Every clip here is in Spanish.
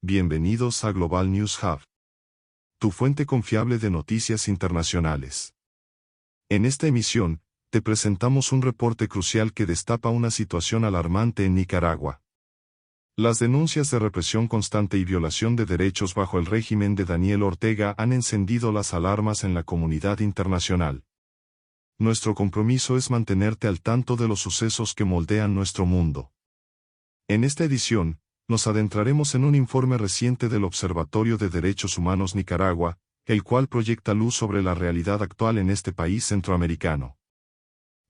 Bienvenidos a Global News Hub, tu fuente confiable de noticias internacionales. En esta emisión, te presentamos un reporte crucial que destapa una situación alarmante en Nicaragua. Las denuncias de represión constante y violación de derechos bajo el régimen de Daniel Ortega han encendido las alarmas en la comunidad internacional. Nuestro compromiso es mantenerte al tanto de los sucesos que moldean nuestro mundo. En esta edición, nos adentraremos en un informe reciente del Observatorio de Derechos Humanos Nicaragua, el cual proyecta luz sobre la realidad actual en este país centroamericano.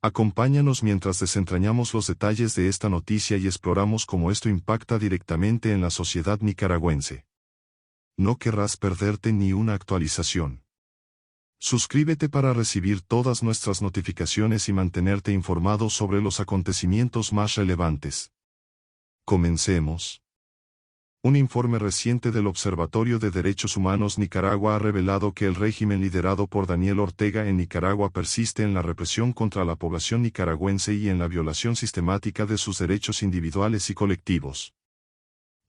Acompáñanos mientras desentrañamos los detalles de esta noticia y exploramos cómo esto impacta directamente en la sociedad nicaragüense. No querrás perderte ni una actualización. Suscríbete para recibir todas nuestras notificaciones y mantenerte informado sobre los acontecimientos más relevantes. Comencemos. Un informe reciente del Observatorio de Derechos Humanos Nicaragua ha revelado que el régimen liderado por Daniel Ortega en Nicaragua persiste en la represión contra la población nicaragüense y en la violación sistemática de sus derechos individuales y colectivos.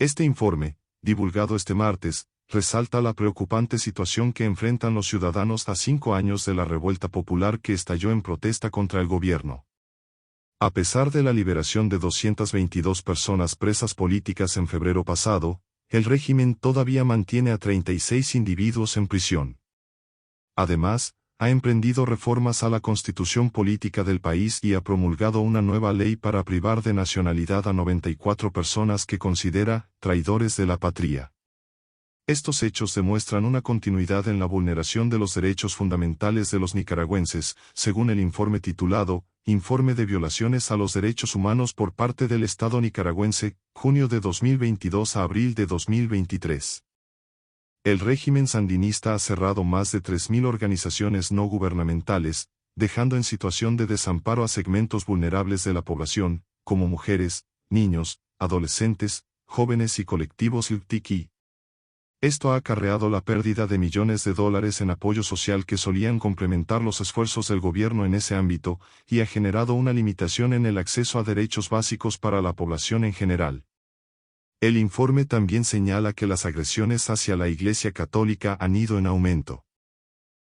Este informe, divulgado este martes, resalta la preocupante situación que enfrentan los ciudadanos a 5 años de la revuelta popular que estalló en protesta contra el gobierno. A pesar de la liberación de 222 personas presas políticas en febrero pasado, el régimen todavía mantiene a 36 individuos en prisión. Además, ha emprendido reformas a la constitución política del país y ha promulgado una nueva ley para privar de nacionalidad a 94 personas que considera traidores de la patria. Estos hechos demuestran una continuidad en la vulneración de los derechos fundamentales de los nicaragüenses, según el informe titulado Informe de violaciones a los derechos humanos por parte del Estado nicaragüense, junio de 2022 a abril de 2023. El régimen sandinista ha cerrado más de 3.000 organizaciones no gubernamentales, dejando en situación de desamparo a segmentos vulnerables de la población, como mujeres, niños, adolescentes, jóvenes y colectivos LGBTQ. Esto ha acarreado la pérdida de millones de dólares en apoyo social que solían complementar los esfuerzos del gobierno en ese ámbito, y ha generado una limitación en el acceso a derechos básicos para la población en general. El informe también señala que las agresiones hacia la Iglesia Católica han ido en aumento.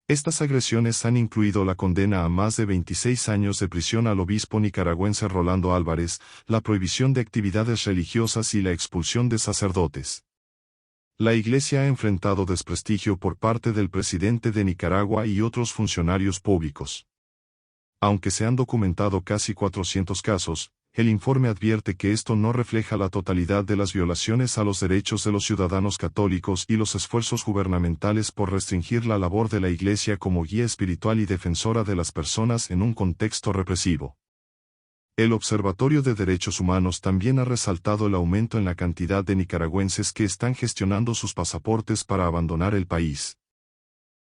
Estas agresiones han incluido la condena a más de 26 años de prisión al obispo nicaragüense Rolando Álvarez, la prohibición de actividades religiosas y la expulsión de sacerdotes. La Iglesia ha enfrentado desprestigio por parte del presidente de Nicaragua y otros funcionarios públicos. Aunque se han documentado casi 400 casos, el informe advierte que esto no refleja la totalidad de las violaciones a los derechos de los ciudadanos católicos y los esfuerzos gubernamentales por restringir la labor de la Iglesia como guía espiritual y defensora de las personas en un contexto represivo. El Observatorio de Derechos Humanos también ha resaltado el aumento en la cantidad de nicaragüenses que están gestionando sus pasaportes para abandonar el país.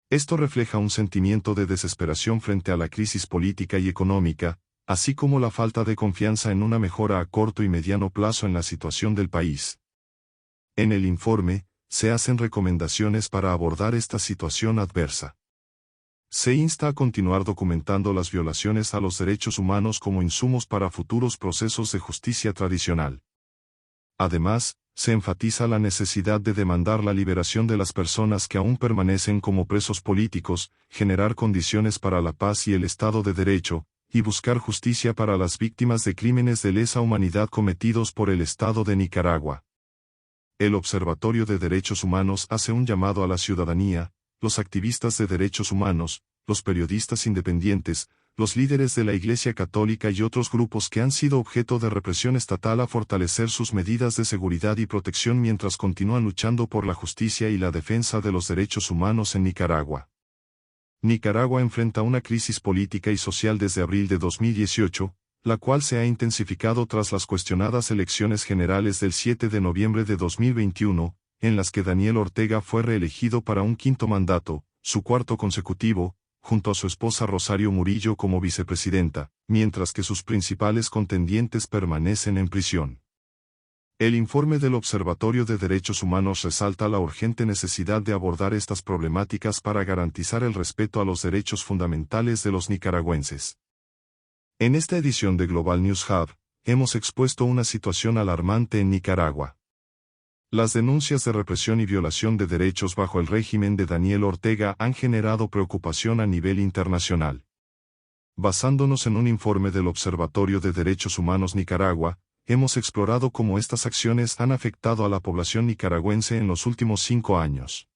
Esto refleja un sentimiento de desesperación frente a la crisis política y económica, así como la falta de confianza en una mejora a corto y mediano plazo en la situación del país. En el informe, se hacen recomendaciones para abordar esta situación adversa. Se insta a continuar documentando las violaciones a los derechos humanos como insumos para futuros procesos de justicia tradicional. Además, se enfatiza la necesidad de demandar la liberación de las personas que aún permanecen como presos políticos, generar condiciones para la paz y el Estado de Derecho, y buscar justicia para las víctimas de crímenes de lesa humanidad cometidos por el Estado de Nicaragua. El Observatorio de Derechos Humanos hace un llamado a la ciudadanía, los activistas de derechos humanos, los periodistas independientes, los líderes de la Iglesia Católica y otros grupos que han sido objeto de represión estatal a fortalecer sus medidas de seguridad y protección mientras continúan luchando por la justicia y la defensa de los derechos humanos en Nicaragua. Nicaragua enfrenta una crisis política y social desde abril de 2018, la cual se ha intensificado tras las cuestionadas elecciones generales del 7 de noviembre de 2021, en las que Daniel Ortega fue reelegido para un 5º mandato, su 4º consecutivo, junto a su esposa Rosario Murillo como vicepresidenta, mientras que sus principales contendientes permanecen en prisión. El informe del Observatorio de Derechos Humanos resalta la urgente necesidad de abordar estas problemáticas para garantizar el respeto a los derechos fundamentales de los nicaragüenses. En esta edición de Global News Hub, hemos expuesto una situación alarmante en Nicaragua. Las denuncias de represión y violación de derechos bajo el régimen de Daniel Ortega han generado preocupación a nivel internacional. Basándonos en un informe del Observatorio de Derechos Humanos Nicaragua, hemos explorado cómo estas acciones han afectado a la población nicaragüense en los últimos 5 años.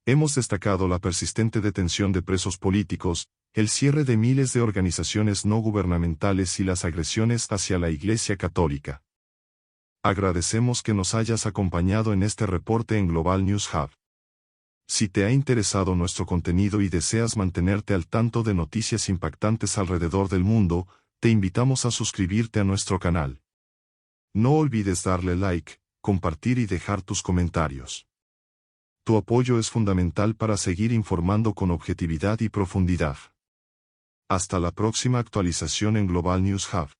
Hemos destacado la persistente detención de presos políticos, el cierre de miles de organizaciones no gubernamentales y las agresiones hacia la Iglesia Católica. Agradecemos que nos hayas acompañado en este reporte en Global News Hub. Si te ha interesado nuestro contenido y deseas mantenerte al tanto de noticias impactantes alrededor del mundo, te invitamos a suscribirte a nuestro canal. No olvides darle like, compartir y dejar tus comentarios. Tu apoyo es fundamental para seguir informando con objetividad y profundidad. Hasta la próxima actualización en Global News Hub.